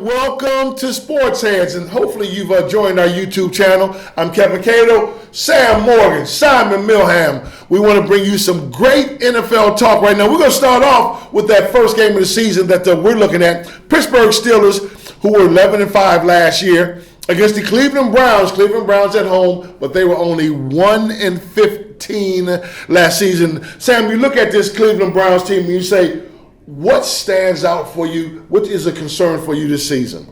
and welcome to Sportsheads, and hopefully you've joined our YouTube channel. I'm Kevin Cato, Sam Morgan, Simon Milham. We want to bring you some great NFL talk right now. We're going to start off with that first game of the season that we're looking at. Pittsburg Steelers, who were 11-5 last year, against the Cleveland Browns. Cleveland Browns at home, but they were only 1-15 last season. Sam, you look at this Cleveland Browns team and you say, what stands out for you? What is a concern for you this season?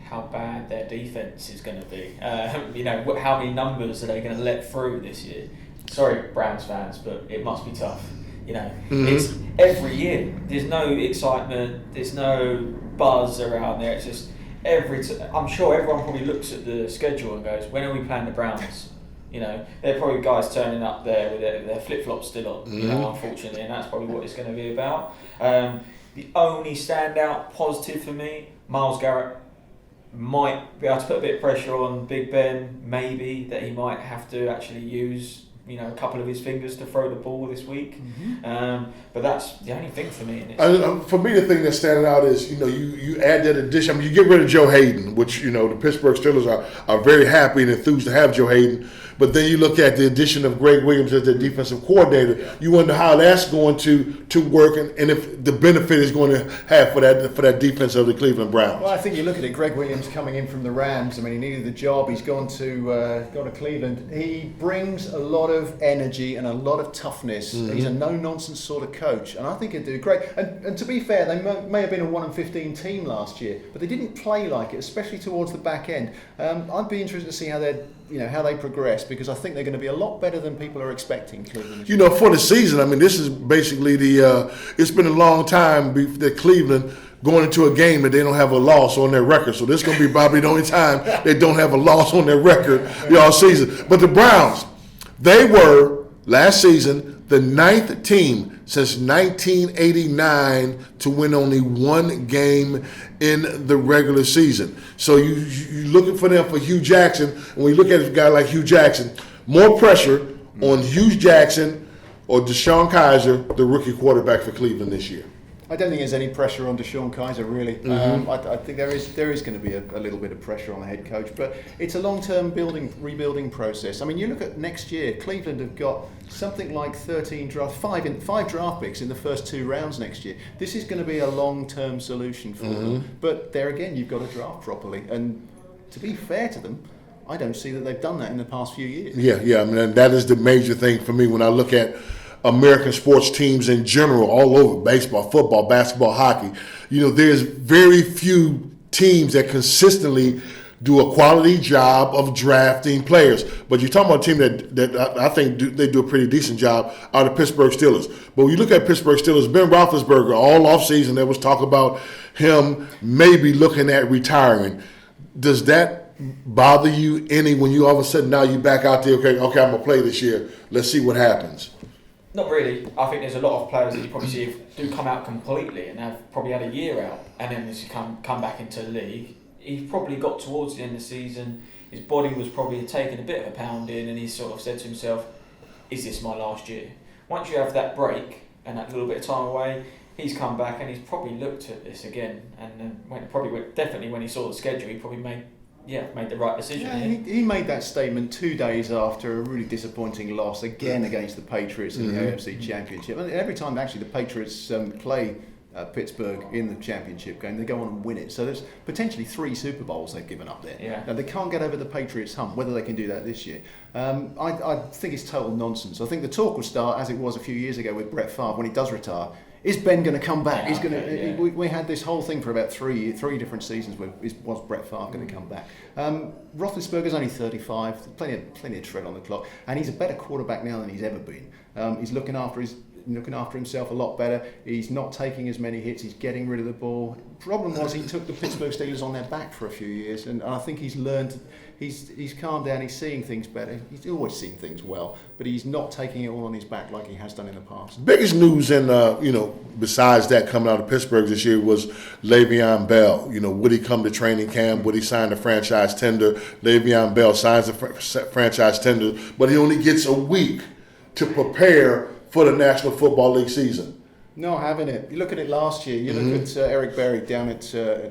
How bad their defense is going to be. How many numbers are they going to let through this year? Sorry, Browns fans, but it must be tough. It's every year. There's no excitement. There's no buzz around there. It's just I'm sure everyone probably looks at the schedule and goes, when are we playing the Browns? There are probably guys turning up there with their flip-flops still on, unfortunately, and that's probably what it's going to be about. The only standout positive for me, Myles Garrett might be able to put a bit of pressure on Big Ben, maybe, that he might have to actually use a couple of his fingers to throw the ball this week. But that's the only thing for me. For me, the thing that's standing out is, you add that addition. I mean, you get rid of Joe Hayden, which, the Pittsburgh Steelers are very happy and enthused to have Joe Hayden. But then you look at the addition of Greg Williams as the defensive coordinator. Yeah. You wonder how that's going to work and if the benefit is going to have for that defense of the Cleveland Browns. Well, I think you look at it. Greg Williams coming in from the Rams. I mean, he needed the job. He's gone to Cleveland. He brings a lot of energy and a lot of toughness. He's a no-nonsense sort of coach, and I think he'd do great. And to be fair, they may have been a 1-15 team last year, but they didn't play like it, especially towards the back end. I'd be interested to see how they progress, because I think they're going to be a lot better than people are expecting. Cleveland. For the season, I mean, this is basically it's been a long time that Cleveland going into a game that they don't have a loss on their record. So this is going to be probably the only time they don't have a loss on their record all season. But the Browns, they were last season the 9th team since 1989 to win only one game in the regular season. So you're looking for them for Hugh Jackson. And when you look at a guy like Hugh Jackson, more pressure on Hugh Jackson or DeShone Kizer, the rookie quarterback for Cleveland this year. I don't think there's any pressure on DeShone Kizer, really. I think there is going to be a little bit of pressure on the head coach, but it's a long-term rebuilding process. I mean, you look at next year, Cleveland have got something like 5 draft picks in the first 2 rounds next year. This is going to be a long-term solution for them. But there again, you've got to draft properly. And to be fair to them, I don't see that they've done that in the past few years. Yeah. I mean, that is the major thing for me when I look at American sports teams in general, all over, baseball, football, basketball, hockey. There's very few teams that consistently do a quality job of drafting players. But you're talking about a team that I think they do a pretty decent job are the Pittsburgh Steelers. But when you look at Pittsburgh Steelers, Ben Roethlisberger, all offseason there was talk about him maybe looking at retiring. Does that bother you any when you all of a sudden now you back out there, okay, I'm going to play this year. Let's see what happens. Not really. I think there's a lot of players that you probably see do come out completely and have probably had a year out, and then as you come back into the league, he's probably got towards the end of the season, his body was probably taking a bit of a pounding, and he sort of said to himself, is this my last year? Once you have that break and that little bit of time away, he's come back and he's probably looked at this again, and then definitely when he saw the schedule, he probably made the right decision. Yeah, he made that statement 2 days after a really disappointing loss again against the Patriots in the AFC Championship. And every time actually the Patriots play Pittsburgh in the championship game, they go on and win it. So there's potentially 3 Super Bowls they've given up there. Yeah. Now they can't get over the Patriots hump. Whether they can do that this year, I think it's total nonsense. I think the talk will start as it was a few years ago with Brett Favre when he does retire. Is Ben going to come back? We had this whole thing for about three different seasons. Was Brett Favre going to come back? Roethlisberger's only 35, plenty of tread on the clock, and he's a better quarterback now than he's ever been. He's looking after himself a lot better. He's not taking as many hits. He's getting rid of the ball. Problem was he took the Pittsburgh Steelers on their back for a few years, and I think he's learned. He's calmed down. He's seeing things better. He's always seen things well, but he's not taking it all on his back like he has done in the past. Biggest news besides that coming out of Pittsburgh this year was Le'Veon Bell. Would he come to training camp? Would he sign the franchise tender? Le'Veon Bell signs the franchise tender, but he only gets a week to prepare for the National Football League season. Not having it. You look at it last year. You look at Eric Berry down at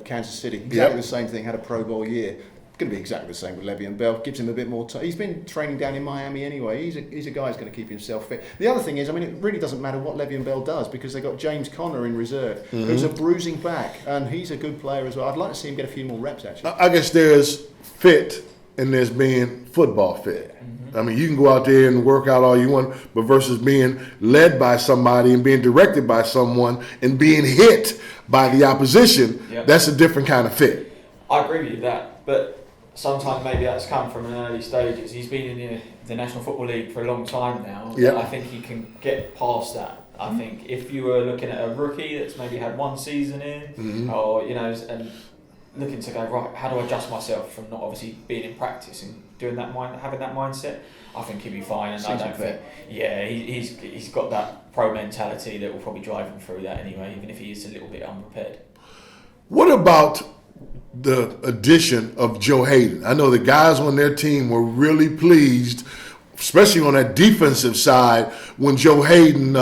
Kansas City. Exactly Yep. the same thing. Had a Pro Bowl year. Going to be exactly the same with Le'Veon Bell. Gives him a bit more time. He's been training down in Miami anyway. He's a guy who's going to keep himself fit. The other thing is, I mean, it really doesn't matter what Le'Veon Bell does because they've got James Conner in reserve, who's a bruising back, and he's a good player as well. I'd like to see him get a few more reps, actually. I guess there's fit and there's being football fit. I mean, you can go out there and work out all you want, but versus being led by somebody and being directed by someone and being hit by the opposition, that's a different kind of fit. I agree with you that, but sometimes maybe that's come from an early stages. He's been in the National Football League for a long time now. Yep. I think he can get past that. I think if you were looking at a rookie that's maybe had one season in, or and looking to go right, how do I adjust myself from not obviously being in practice and doing that having that mindset, I think he'll be fine. And I don't think, he's got that pro mentality that will probably drive him through that anyway, even if he is a little bit unprepared. What about the addition of Joe Hayden? I know the guys on their team were really pleased, especially on that defensive side, when Joe Hayden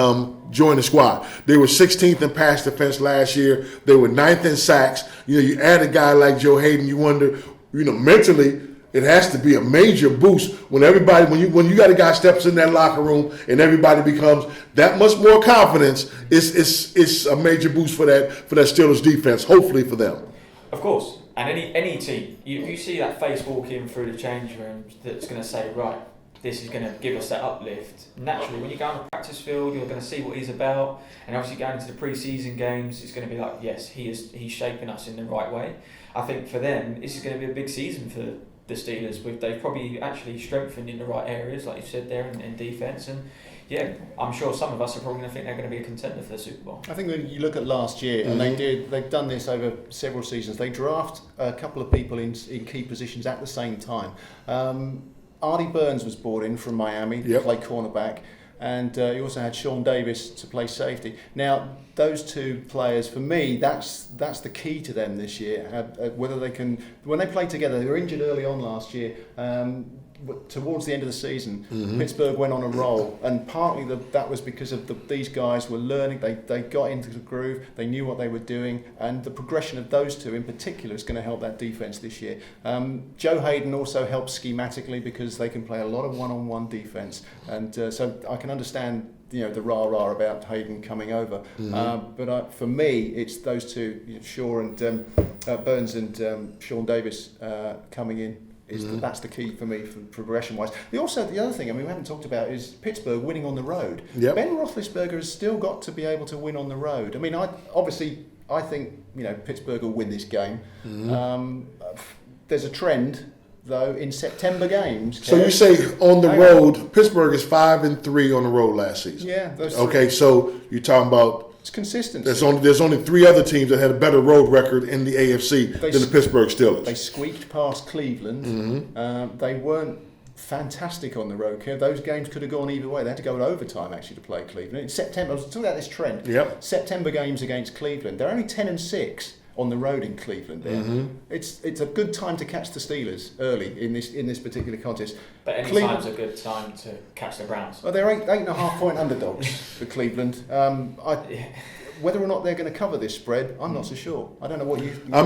joined the squad. They were 16th in pass defense last year. They were 9th in sacks. You add a guy like Joe Hayden, you wonder, mentally, it has to be a major boost when you got a guy steps in that locker room and everybody becomes that much more confidence. It's a major boost for that Steelers defense. Hopefully for them. Of course, and any team, you see that face walking through the change room that's going to say, right, this is going to give us that uplift. Naturally, when you go on the practice field, you're going to see what he's about, and obviously going into the pre-season games, it's going to be like, yes, he's shaping us in the right way. I think for them, this is going to be a big season for the Steelers. They've probably actually strengthened in the right areas, like you said there, in defence, and I'm sure some of us are probably going to think they're going to be a contender for the Super Bowl. I think when you look at last year, and they've done this over several seasons, they draft a couple of people in key positions at the same time. Artie Burns was brought in from Miami to play cornerback, and you also had Sean Davis to play safety. Now, those two players, for me, that's the key to them this year. Whether they can, when they played together, they were injured early on last year. Towards the end of the season, Pittsburgh went on a roll, and partly that was because of these guys were learning. They got into the groove, they knew what they were doing, and the progression of those two in particular is going to help that defense this year. Joe Hayden also helps schematically because they can play a lot of one-on-one defense, and so I can understand the rah-rah about Hayden coming over. But for me, it's those two, Shaw and Burns and Sean Davis coming in. That's the key for me for progression-wise. The other thing, we haven't talked about is Pittsburgh winning on the road. Yep. Ben Roethlisberger has still got to be able to win on the road. I think Pittsburgh will win this game. There's a trend though in September games. So you say on the road, Pittsburgh is 5-3 on the road last season. Yeah. Okay, so you're talking about. It's consistent. There's only 3 other teams that had a better road record in the AFC than the Pittsburgh Steelers. They squeaked past Cleveland. They weren't fantastic on the road. Those games could have gone either way. They had to go in overtime actually to play Cleveland. In September, I was talking about this trend. Yep. September games against Cleveland. They're only 10-6 on the road in Cleveland. There, it's a good time to catch the Steelers early in this particular contest. But any time's a good time to catch the Browns. Well, they're 8.5 point underdogs for Cleveland. Whether or not they're going to cover this spread, I'm not so sure. I don't know what you. I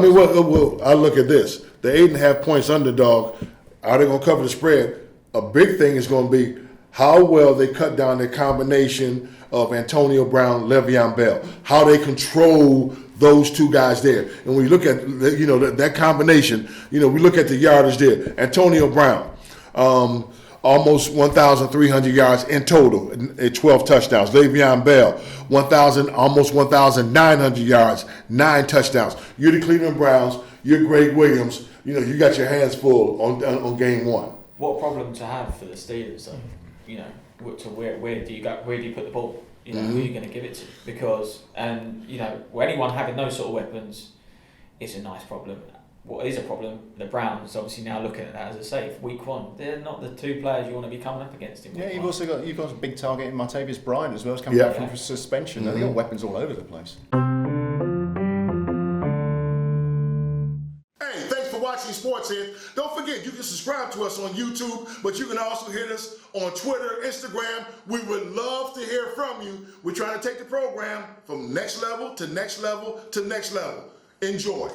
look at this. The 8.5 points underdog. Are they going to cover the spread? A big thing is going to be how well they cut down their combination of Antonio Brown, Le'Veon Bell. How they control those two guys there. And when you look at that combination, we look at the yardage there. Antonio Brown, almost 1,300 yards in total, 12 touchdowns. Le'Veon Bell, almost 1,900 yards, 9 touchdowns. You're the Cleveland Browns. You're Greg Williams. You got your hands full on game one. What problem to have for the Steelers, though? To where do you go? Where do you put the ball? Who are you going to give it to? Because anyone having those sort of weapons is a nice problem. What is a problem? The Browns obviously now looking at that as a safe. Week 1, they're not the 2 players you want to be coming up against in week 1. You've got a big target in Martavis Bryant as well. He's coming back from suspension. They've got weapons all over the place. Hey, thanks for watching watching Sportsheads. Don't forget, you can subscribe to us on YouTube, but you can also hit us on Twitter, Instagram. We would love to hear from you. We're trying to take the program from next level to next level to next level. Enjoy.